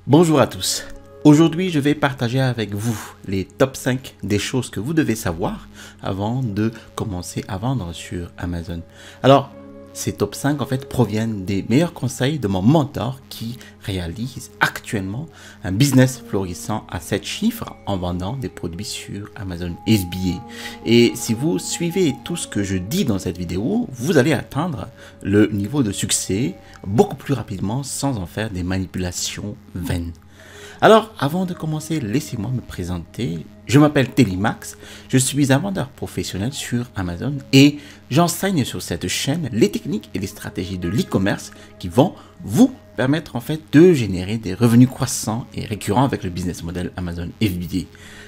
Bonjour à tous. Aujourd'hui, je vais partager avec vous les top 5 des choses que vous devez savoir avant de commencer à vendre sur Amazon. Alors, ces top 5 en fait proviennent des meilleurs conseils de mon mentor qui réalise actuellement un business florissant à 7 chiffres en vendant des produits sur Amazon FBA. Et si vous suivez tout ce que je dis dans cette vidéo, vous allez atteindre le niveau de succès beaucoup plus rapidement sans en faire des manipulations vaines. Alors, avant de commencer, laissez-moi me présenter. Je m'appelle Télimax, je suis un vendeur professionnel sur Amazon et j'enseigne sur cette chaîne les techniques et les stratégies de l'e-commerce qui vont vous permettre en fait de générer des revenus croissants et récurrents avec le business model Amazon FBA.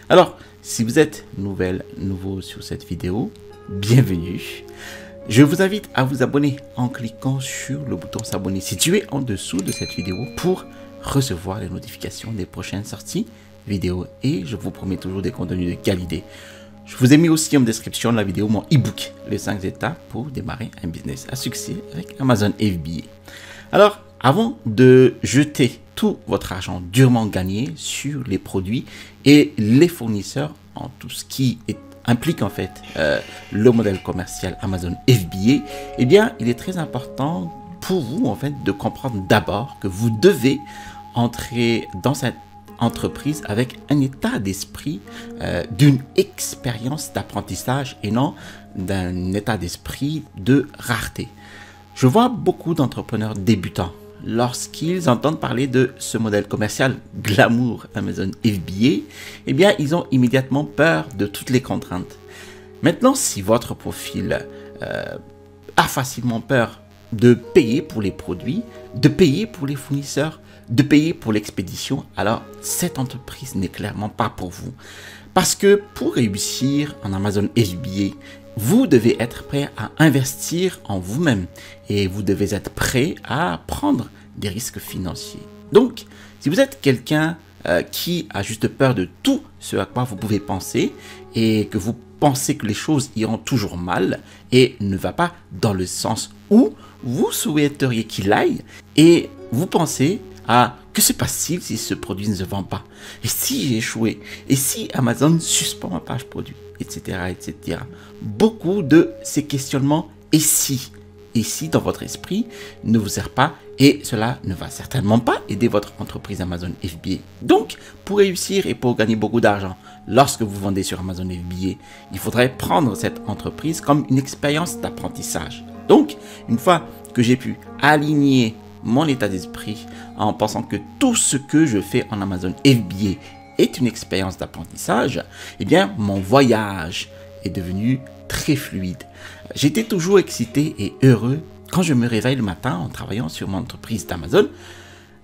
Alors, si vous êtes nouveau sur cette vidéo, bienvenue. Je vous invite à vous abonner en cliquant sur le bouton s'abonner situé en dessous de cette vidéo pour recevoir les notifications des prochaines sorties vidéo et je vous promets toujours des contenus de qualité. Je vous ai mis aussi en description de la vidéo mon e-book, les 5 étapes pour démarrer un business à succès avec Amazon FBA. Alors, avant de jeter tout votre argent durement gagné sur les produits et les fournisseurs en tout ce qui implique en fait le modèle commercial Amazon FBA, eh bien, il est très important pour vous en fait de comprendre d'abord que vous devez entrer dans cette entreprise avec un état d'esprit d'une expérience d'apprentissage et non d'un état d'esprit de rareté. Je vois beaucoup d'entrepreneurs débutants lorsqu'ils entendent parler de ce modèle commercial glamour Amazon FBA, eh bien ils ont immédiatement peur de toutes les contraintes. Maintenant, si votre profil a facilement peur de payer pour les produits, de payer pour les fournisseurs, de payer pour l'expédition, alors cette entreprise n'est clairement pas pour vous. Parce que pour réussir en Amazon FBA, vous devez être prêt à investir en vous-même et vous devez être prêt à prendre des risques financiers. Donc, si vous êtes quelqu'un qui a juste peur de tout ce à quoi vous pouvez penser et que vous pensez que les choses iront toujours mal et ne va pas dans le sens où vous souhaiteriez qu'il aille et vous pensez à que se passe-t-il si ce produit ne se vend pas? Et si j'ai échoué? Et si Amazon suspend ma page produit? Etc. etc. Beaucoup de ces questionnements et si dans votre esprit ne vous sert pas et cela ne va certainement pas aider votre entreprise Amazon FBA. Donc, pour réussir et pour gagner beaucoup d'argent lorsque vous vendez sur Amazon FBA, il faudrait prendre cette entreprise comme une expérience d'apprentissage. Donc, une fois que j'ai pu aligner mon état d'esprit en pensant que tout ce que je fais en Amazon FBA est une expérience d'apprentissage, eh bien, mon voyage est devenu très fluide. J'étais toujours excité et heureux quand je me réveille le matin en travaillant sur mon entreprise d'Amazon.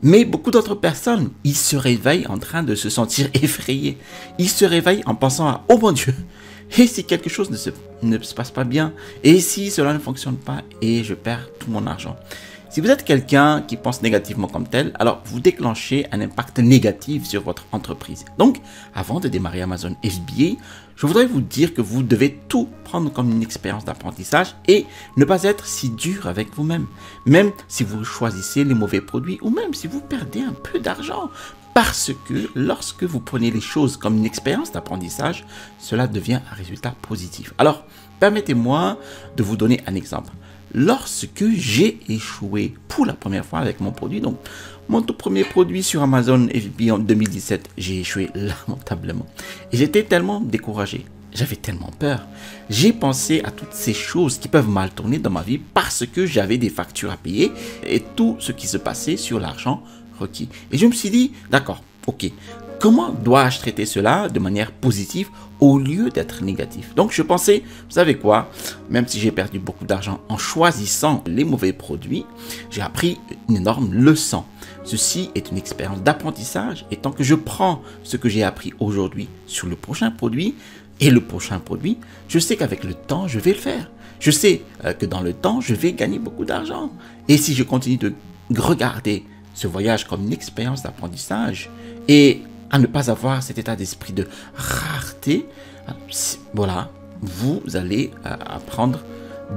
Mais beaucoup d'autres personnes, ils se réveillent en train de se sentir effrayés. Ils se réveillent en pensant à « Oh mon Dieu, et si quelque chose ne se passe pas bien? Et si cela ne fonctionne pas et je perds tout mon argent ?» Si vous êtes quelqu'un qui pense négativement comme tel, alors vous déclenchez un impact négatif sur votre entreprise. Donc, avant de démarrer Amazon FBA, je voudrais vous dire que vous devez tout prendre comme une expérience d'apprentissage et ne pas être si dur avec vous-même. Même si vous choisissez les mauvais produits ou même si vous perdez un peu d'argent. Parce que lorsque vous prenez les choses comme une expérience d'apprentissage, cela devient un résultat positif. Alors, permettez-moi de vous donner un exemple. Lorsque j'ai échoué pour la première fois avec mon produit, donc mon tout premier produit sur Amazon FBA en 2017, j'ai échoué lamentablement. Et j'étais tellement découragé, j'avais tellement peur. J'ai pensé à toutes ces choses qui peuvent mal tourner dans ma vie parce que j'avais des factures à payer et tout ce qui se passait sur l'argent requis. Et je me suis dit, d'accord, ok, comment dois-je traiter cela de manière positive au lieu d'être négatif? Donc je pensais, vous savez quoi, même si j'ai perdu beaucoup d'argent en choisissant les mauvais produits, j'ai appris une énorme leçon. Ceci est une expérience d'apprentissage et tant que je prends ce que j'ai appris aujourd'hui sur le prochain produit et le prochain produit, je sais qu'avec le temps, je vais le faire. Je sais que dans le temps, je vais gagner beaucoup d'argent. Et si je continue de regarder ce voyage comme une expérience d'apprentissage et à ne pas avoir cet état d'esprit de rareté, voilà, vous allez apprendre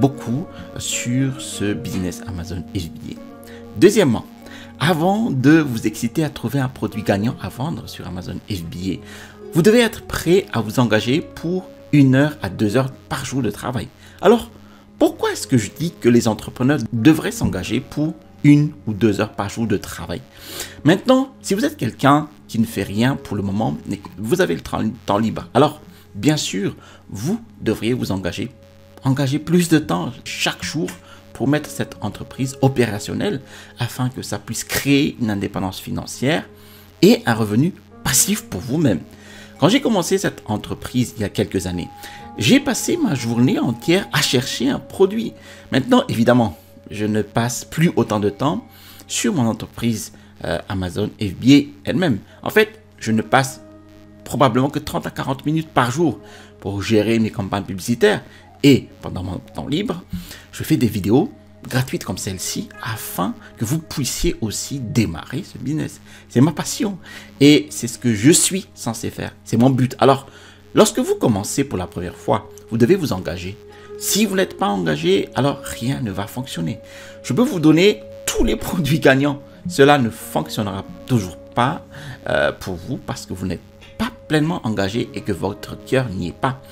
beaucoup sur ce business Amazon FBA. Deuxièmement, avant de vous exciter à trouver un produit gagnant à vendre sur Amazon FBA, vous devez être prêt à vous engager pour 1 heure à 2 heures par jour de travail. Alors, pourquoi est-ce que je dis que les entrepreneurs devraient s'engager pour 1 ou 2 heures par jour de travail? Maintenant, si vous êtes quelqu'un qui ne fait rien pour le moment, vous avez le temps libre. Alors, bien sûr, vous devriez vous engager plus de temps chaque jour pour mettre cette entreprise opérationnelle afin que ça puisse créer une indépendance financière et un revenu passif pour vous-même. Quand j'ai commencé cette entreprise il y a quelques années, j'ai passé ma journée entière à chercher un produit. Maintenant, évidemment, je ne passe plus autant de temps sur mon entreprise Amazon FBA elle-même. En fait, je ne passe probablement que 30 à 40 minutes par jour pour gérer mes campagnes publicitaires. Et pendant mon temps libre, je fais des vidéos gratuites comme celle-ci afin que vous puissiez aussi démarrer ce business. C'est ma passion et c'est ce que je suis censé faire. C'est mon but. Alors, lorsque vous commencez pour la première fois, vous devez vous engager. Si vous n'êtes pas engagé, alors rien ne va fonctionner. Je peux vous donner tous les produits gagnants. Cela ne fonctionnera toujours pas pour vous parce que vous n'êtes pas pleinement engagé et que votre cœur n'y est pas.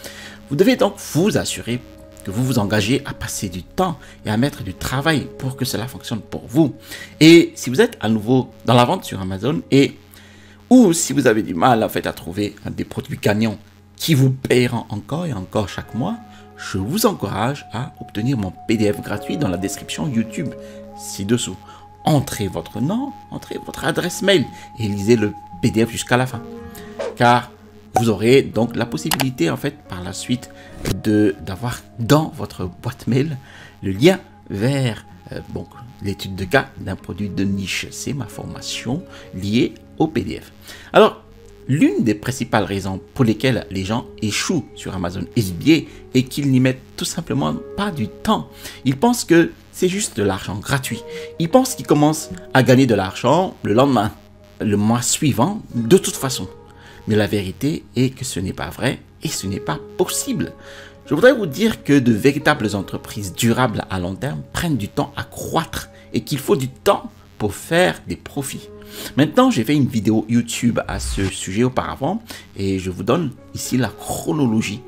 Vous devez donc vous assurer que vous vous engagez à passer du temps et à mettre du travail pour que cela fonctionne pour vous. Et si vous êtes à nouveau dans la vente sur Amazon ou si vous avez du mal en fait à trouver des produits gagnants qui vous payeront encore et encore chaque mois, je vous encourage à obtenir mon PDF gratuit dans la description YouTube ci-dessous. Entrez votre nom, entrez votre adresse mail et lisez le PDF jusqu'à la fin. Car vous aurez donc la possibilité en fait par la suite d'avoir dans votre boîte mail le lien vers l'étude de cas d'un produit de niche. C'est ma formation liée au PDF. Alors, l'une des principales raisons pour lesquelles les gens échouent sur Amazon FBA est qu'ils n'y mettent tout simplement pas du temps. Ils pensent que c'est juste de l'argent gratuit. Ils pensent qu'ils commencent à gagner de l'argent le lendemain, le mois suivant, de toute façon. Mais la vérité est que ce n'est pas vrai et ce n'est pas possible. Je voudrais vous dire que de véritables entreprises durables à long terme prennent du temps à croître et qu'il faut du temps pour faire des profits. Maintenant, j'ai fait une vidéo YouTube à ce sujet auparavant et je vous donne ici la chronologie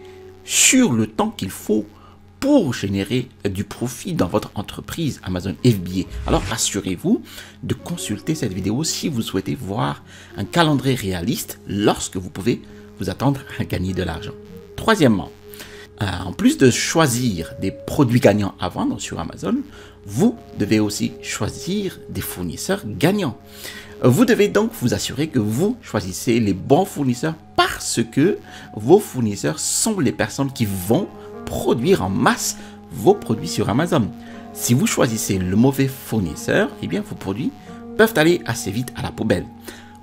sur le temps qu'il faut pour générer du profit dans votre entreprise Amazon FBA. Alors, assurez-vous de consulter cette vidéo si vous souhaitez voir un calendrier réaliste lorsque vous pouvez vous attendre à gagner de l'argent. Troisièmement, en plus de choisir des produits gagnants à vendre sur Amazon, vous devez aussi choisir des fournisseurs gagnants. Vous devez donc vous assurer que vous choisissez les bons fournisseurs parce que vos fournisseurs sont les personnes qui vont produire en masse vos produits sur Amazon. Si vous choisissez le mauvais fournisseur, eh bien vos produits peuvent aller assez vite à la poubelle.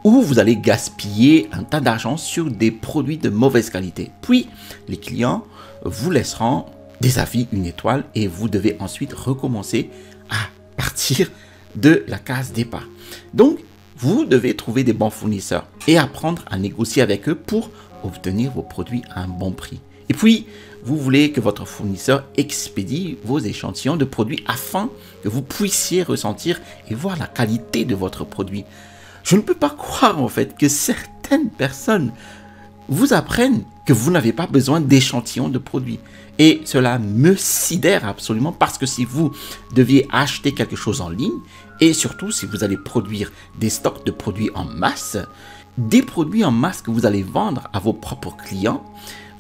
Ou vous allez gaspiller un tas d'argent sur des produits de mauvaise qualité. Puis, les clients vous laisseront des avis 1 étoile et vous devez ensuite recommencer à partir de la case départ. Donc, vous devez trouver des bons fournisseurs et apprendre à négocier avec eux pour obtenir vos produits à un bon prix. Et puis, vous voulez que votre fournisseur expédie vos échantillons de produits afin que vous puissiez ressentir et voir la qualité de votre produit. Je ne peux pas croire en fait que certaines personnes vous apprennent que vous n'avez pas besoin d'échantillons de produits. Et cela me sidère absolument parce que si vous deviez acheter quelque chose en ligne et surtout si vous allez produire des stocks de produits en masse, des produits en masse que vous allez vendre à vos propres clients,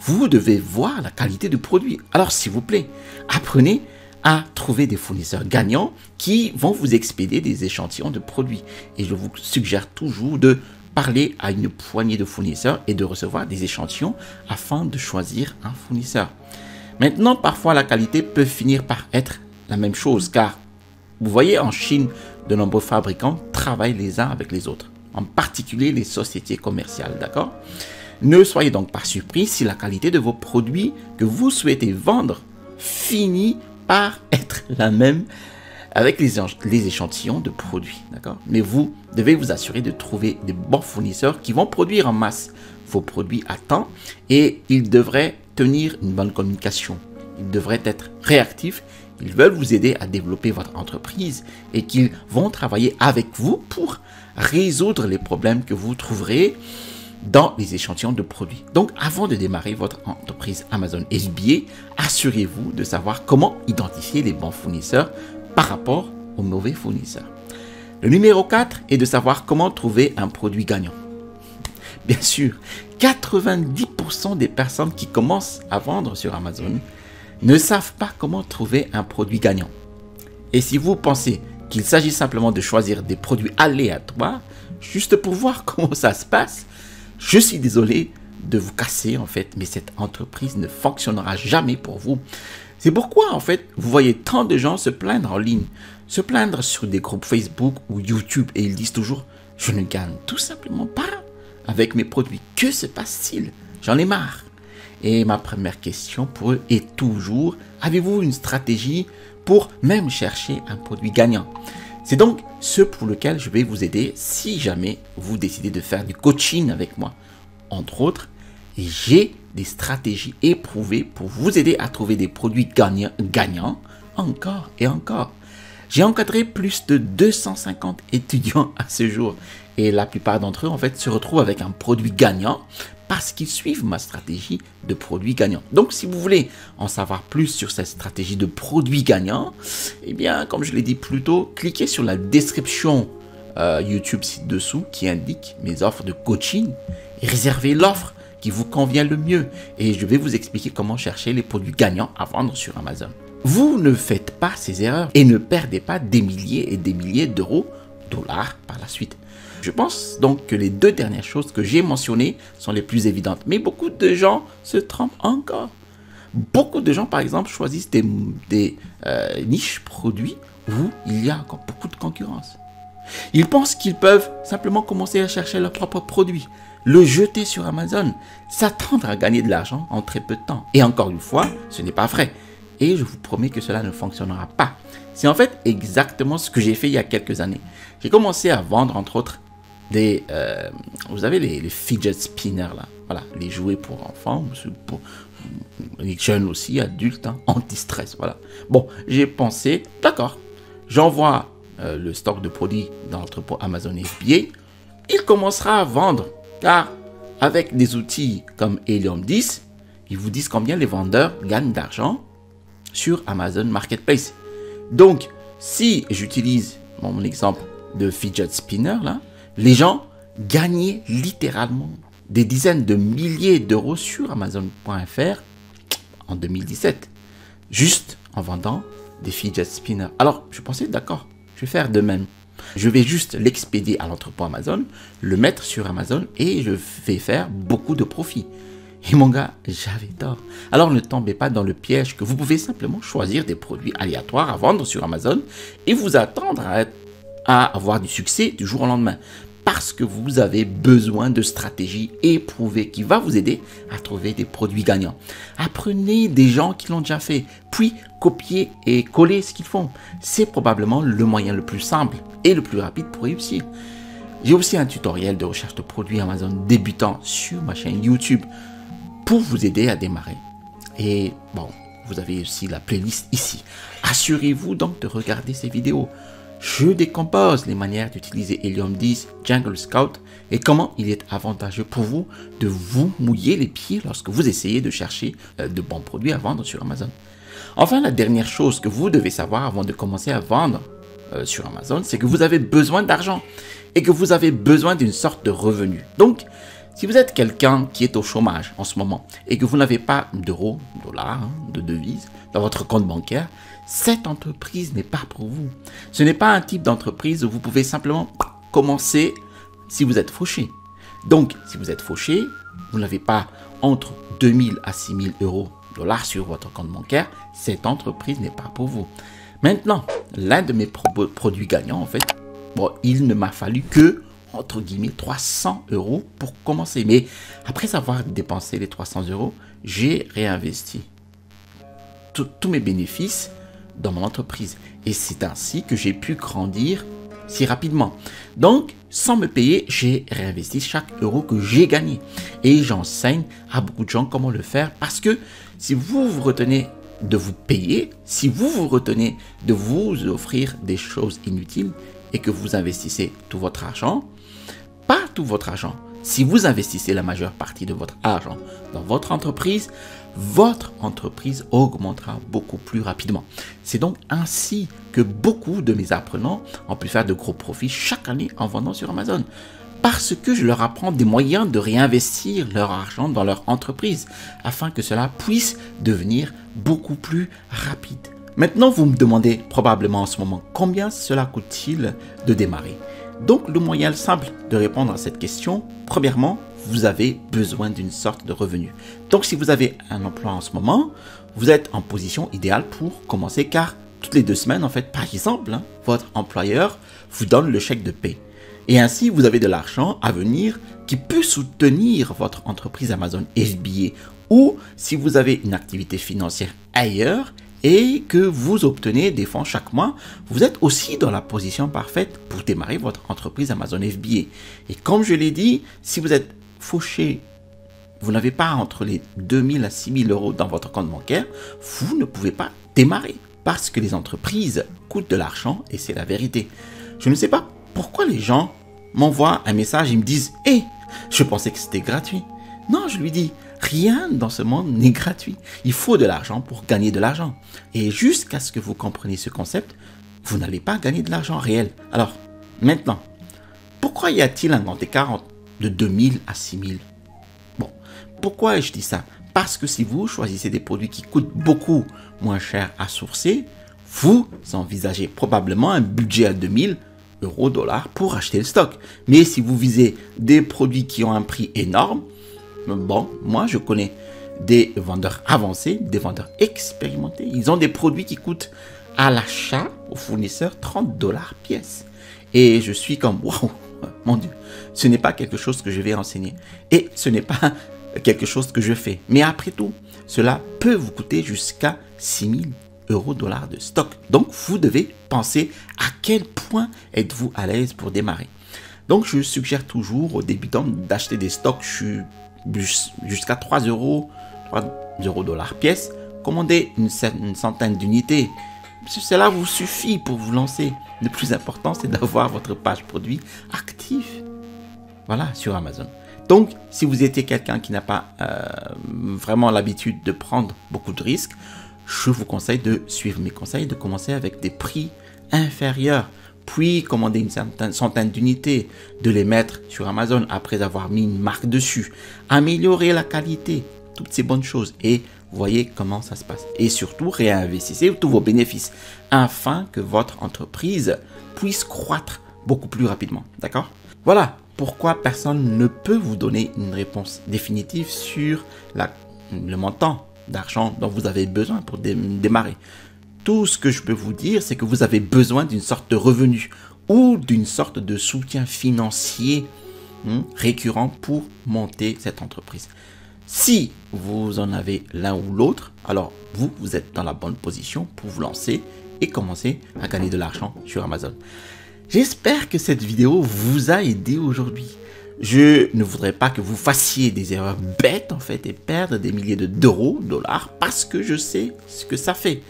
vous devez voir la qualité du produit. Alors s'il vous plaît, apprenez à trouver des fournisseurs gagnants qui vont vous expédier des échantillons de produits. Et je vous suggère toujours de parler à une poignée de fournisseurs et de recevoir des échantillons afin de choisir un fournisseur. Maintenant, parfois la qualité peut finir par être la même chose car vous voyez en Chine, de nombreux fabricants travaillent les uns avec les autres, en particulier les sociétés commerciales, d'accord ? Ne soyez donc pas surpris si la qualité de vos produits que vous souhaitez vendre finit par être la même avec les échantillons de produits, d'accord? Mais vous devez vous assurer de trouver des bons fournisseurs qui vont produire en masse vos produits à temps et ils devraient tenir une bonne communication. ils devraient être réactifs. Ils veulent vous aider à développer votre entreprise et qu'ils vont travailler avec vous pour résoudre les problèmes que vous trouverez dans les échantillons de produits. Donc, avant de démarrer votre entreprise Amazon FBA, assurez-vous de savoir comment identifier les bons fournisseurs par rapport aux mauvais fournisseurs. Le numéro 4 est de savoir comment trouver un produit gagnant. Bien sûr, 90% des personnes qui commencent à vendre sur Amazon ne savent pas comment trouver un produit gagnant. Et si vous pensez qu'il s'agit simplement de choisir des produits aléatoires, juste pour voir comment ça se passe, je suis désolé de vous casser en fait, mais cette entreprise ne fonctionnera jamais pour vous. C'est pourquoi en fait, vous voyez tant de gens se plaindre en ligne, se plaindre sur des groupes Facebook ou YouTube et ils disent toujours « Je ne gagne tout simplement pas avec mes produits. Que se passe-t-il? J'en ai marre. » Et ma première question pour eux est toujours « Avez-vous une stratégie pour même chercher un produit gagnant ?» C'est donc ce pour lequel je vais vous aider si jamais vous décidez de faire du coaching avec moi. Entre autres, j'ai des stratégies éprouvées pour vous aider à trouver des produits gagnants encore et encore. J'ai encadré plus de 250 étudiants à ce jour et la plupart d'entre eux en fait se retrouvent avec un produit gagnant parce qu'ils suivent ma stratégie de produits gagnants. Donc, si vous voulez en savoir plus sur cette stratégie de produits gagnants, eh bien, comme je l'ai dit plus tôt, cliquez sur la description YouTube ci-dessous qui indique mes offres de coaching et réservez l'offre qui vous convient le mieux. Et je vais vous expliquer comment chercher les produits gagnants à vendre sur Amazon. Vous ne faites pas ces erreurs et ne perdez pas des milliers et des milliers d'euros, dollars par la suite. Je pense donc que les deux dernières choses que j'ai mentionnées sont les plus évidentes. Mais beaucoup de gens se trompent encore. Beaucoup de gens, par exemple, choisissent des niches produits où il y a encore beaucoup de concurrence. Ils pensent qu'ils peuvent simplement commencer à chercher leurs propres produits, le jeter sur Amazon, s'attendre à gagner de l'argent en très peu de temps. Et encore une fois, ce n'est pas vrai. Et je vous promets que cela ne fonctionnera pas. C'est en fait exactement ce que j'ai fait il y a quelques années. J'ai commencé à vendre, entre autres, vous savez, les fidget spinners, là. Voilà, les jouets pour enfants, pour les jeunes aussi, adultes, hein, anti-stress, voilà. Bon, j'ai pensé, d'accord, j'envoie le stock de produits dans l'entrepôt Amazon FBA, il commencera à vendre, car avec des outils comme Helium 10, ils vous disent combien les vendeurs gagnent d'argent sur Amazon Marketplace. Donc, si j'utilise mon exemple de fidget spinner, là, les gens gagnaient littéralement des dizaines de milliers d'euros sur Amazon.fr en 2017, juste en vendant des fidget spinners. Alors, je pensais, d'accord, je vais faire de même. Je vais juste l'expédier à l'entrepôt Amazon, le mettre sur Amazon et je vais faire beaucoup de profit. Et mon gars, j'avais tort. Alors ne tombez pas dans le piège que vous pouvez simplement choisir des produits aléatoires à vendre sur Amazon et vous attendre à avoir du succès du jour au lendemain. Parce que vous avez besoin de stratégies éprouvées qui va vous aider à trouver des produits gagnants. Apprenez des gens qui l'ont déjà fait, puis copiez et collez ce qu'ils font. C'est probablement le moyen le plus simple et le plus rapide pour réussir. J'ai aussi un tutoriel de recherche de produits Amazon débutant sur ma chaîne YouTube pour vous aider à démarrer. Et bon, vous avez aussi la playlist ici. Assurez-vous donc de regarder ces vidéos. Je décompose les manières d'utiliser Helium 10, Jungle Scout et comment il est avantageux pour vous de vous mouiller les pieds lorsque vous essayez de chercher de bons produits à vendre sur Amazon. Enfin, la dernière chose que vous devez savoir avant de commencer à vendre sur Amazon, c'est que vous avez besoin d'argent et que vous avez besoin d'une sorte de revenu. Donc, si vous êtes quelqu'un qui est au chômage en ce moment et que vous n'avez pas d'euros, dollars, de devises dans votre compte bancaire, cette entreprise n'est pas pour vous. Ce n'est pas un type d'entreprise où vous pouvez simplement commencer si vous êtes fauché. Donc, si vous êtes fauché, vous n'avez pas entre 2000 à 6000 euros, dollars sur votre compte bancaire, cette entreprise n'est pas pour vous. Maintenant, l'un de mes produits gagnants, en fait, bon, il ne m'a fallu que entre guillemets 300 euros pour commencer. Mais après avoir dépensé les 300 euros, j'ai réinvesti tous mes bénéfices dans mon entreprise. Et c'est ainsi que j'ai pu grandir si rapidement. Donc, sans me payer, j'ai réinvesti chaque euro que j'ai gagné. Et j'enseigne à beaucoup de gens comment le faire parce que si vous vous retenez de vous payer si vous vous retenez de vous offrir des choses inutiles et que vous investissez tout votre argent. Pas tout votre argent. Si vous investissez la majeure partie de votre argent dans votre entreprise augmentera beaucoup plus rapidement. C'est donc ainsi que beaucoup de mes apprenants ont pu faire de gros profits chaque année en vendant sur Amazon. Parce que je leur apprends des moyens de réinvestir leur argent dans leur entreprise afin que cela puisse devenir beaucoup plus rapide. Maintenant, vous me demandez probablement en ce moment combien cela coûte-t-il de démarrer. Donc, le moyen simple de répondre à cette question, premièrement, vous avez besoin d'une sorte de revenu. Donc, si vous avez un emploi en ce moment, vous êtes en position idéale pour commencer car toutes les 2 semaines, en fait, par exemple, votre employeur vous donne le chèque de paie. Et ainsi, vous avez de l'argent à venir qui peut soutenir votre entreprise Amazon FBA. Ou si vous avez une activité financière ailleurs et que vous obtenez des fonds chaque mois, vous êtes aussi dans la position parfaite pour démarrer votre entreprise Amazon FBA. Et comme je l'ai dit, si vous êtes fauché, vous n'avez pas entre les 2 000 à 6 000 euros dans votre compte bancaire, vous ne pouvez pas démarrer. Parce que les entreprises coûtent de l'argent et c'est la vérité. Je ne sais pas pourquoi les gens m'envoient un message et me disent « Hey, je pensais que c'était gratuit. » Non, je lui dis « Rien dans ce monde n'est gratuit. Il faut de l'argent pour gagner de l'argent. » Et jusqu'à ce que vous compreniez ce concept, vous n'allez pas gagner de l'argent réel. Alors, maintenant, pourquoi y a-t-il un grand écart de 2 000 à 6 000? Bon, pourquoi je dis ça? Parce que si vous choisissez des produits qui coûtent beaucoup moins cher à sourcer, vous envisagez probablement un budget à 2 000 euros, dollars pour acheter le stock. Mais si vous visez des produits qui ont un prix énorme, bon, moi je connais des vendeurs avancés, des vendeurs expérimentés. Ils ont des produits qui coûtent à l'achat aux fournisseurs 30 dollars pièce. Et je suis comme, waouh, mon Dieu, ce n'est pas quelque chose que je vais enseigner. Et ce n'est pas quelque chose que je fais. Mais après tout, cela peut vous coûter jusqu'à 6 000 euros, dollars de stock. Donc, vous devez penser à quel point êtes-vous à l'aise pour démarrer. Donc, je suggère toujours aux débutants d'acheter des stocks jusqu'à 3 euros, dollars pièce. Commandez une centaine d'unités. Cela vous suffit pour vous lancer. Le plus important, c'est d'avoir votre page produit active. Voilà, sur Amazon. Donc, si vous étiez quelqu'un qui n'a pas vraiment l'habitude de prendre beaucoup de risques, je vous conseille de suivre mes conseils, de commencer avec des prix inférieurs, puis commander une centaine d'unités, de les mettre sur Amazon après avoir mis une marque dessus, améliorer la qualité, toutes ces bonnes choses et voyez comment ça se passe. Et surtout, réinvestissez tous vos bénéfices afin que votre entreprise puisse croître beaucoup plus rapidement. D'accord? Voilà pourquoi personne ne peut vous donner une réponse définitive sur le montant d'argent dont vous avez besoin pour démarrer. Tout ce que je peux vous dire, c'est que vous avez besoin d'une sorte de revenu ou d'une sorte de soutien financier récurrent pour monter cette entreprise. Si vous en avez l'un ou l'autre, alors vous êtes dans la bonne position pour vous lancer et commencer à gagner de l'argent sur Amazon. J'espère que cette vidéo vous a aidé aujourd'hui. Je ne voudrais pas que vous fassiez des erreurs bêtes en fait et perdre des milliers d'euros, dollars, parce que je sais ce que ça fait.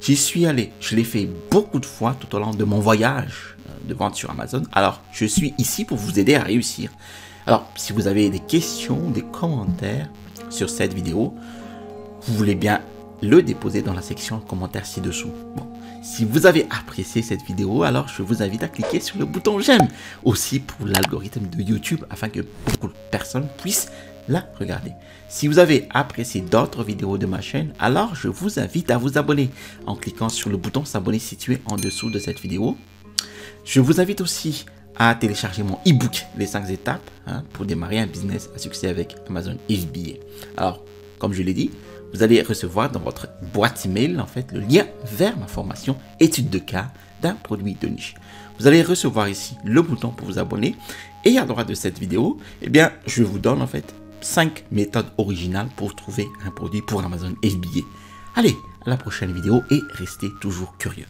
J'y suis allé, je l'ai fait beaucoup de fois tout au long de mon voyage de vente sur Amazon. Alors, je suis ici pour vous aider à réussir. Alors, si vous avez des questions, des commentaires sur cette vidéo, vous voulez bien le déposer dans la section commentaires ci-dessous. Bon. Si vous avez apprécié cette vidéo, alors je vous invite à cliquer sur le bouton j'aime. Aussi pour l'algorithme de YouTube afin que beaucoup de personnes puissent la regarder. Si vous avez apprécié d'autres vidéos de ma chaîne, alors je vous invite à vous abonner en cliquant sur le bouton s'abonner situé en dessous de cette vidéo. Je vous invite aussi à télécharger mon e-book Les 5 étapes pour démarrer un business à succès avec Amazon FBA. Alors, comme je l'ai dit, vous allez recevoir dans votre boîte email en fait le lien vers ma formation étude de cas d'un produit de niche. Vous allez recevoir ici le bouton pour vous abonner et à droite de cette vidéo, eh bien, je vous donne en fait 5 méthodes originales pour trouver un produit pour Amazon FBA. Allez, à la prochaine vidéo et restez toujours curieux.